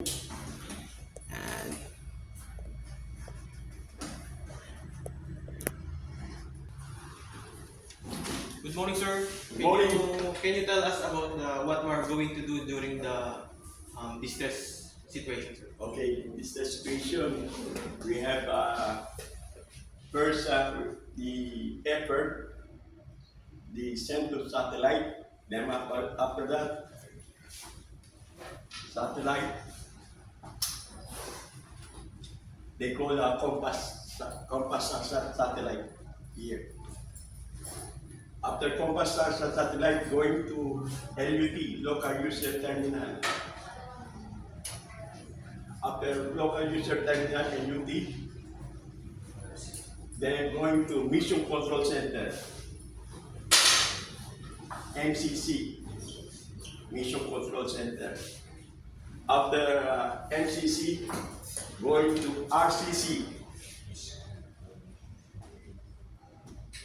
And Good morning, sir. Good morning. Can you tell us about what we are going to do during the distress situation, sir? Okay, in this situation, we have first the effort, the send to satellite, then after that, satellite, they call compass satellite here. After compass satellite, going to LUT, local user terminal. After local user terminal LUT, then going to Mission Control Center, MCC, Mission Control Center. After MCC, going to RCC,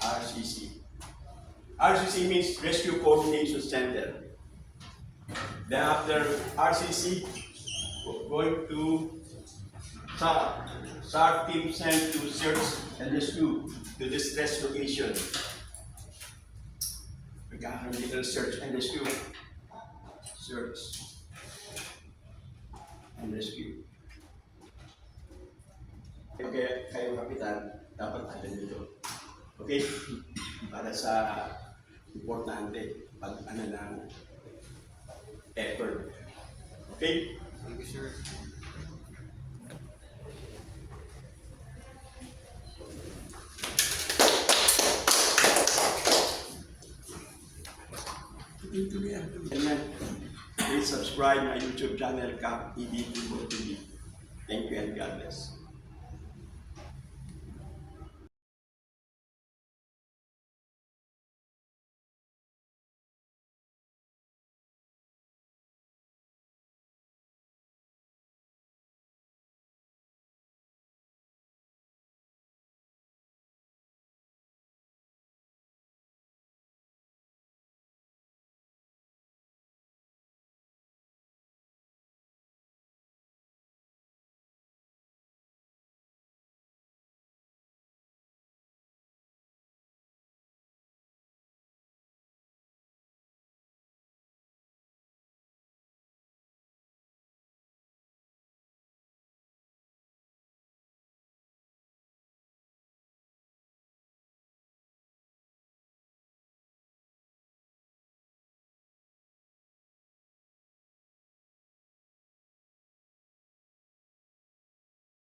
RCC. RCC means Rescue Coordination Center. Then after RCC, going to SAR team sent to search and rescue to distress location. Regarding search and rescue. Search and rescue. Okay, kayo kapitan, dapat ada dito. Okay? Para sa importante pag ano ng effort. Okay? Thank you, sir. Amen. Please subscribe my YouTube channel, Cap ED TV. Thank you and God bless.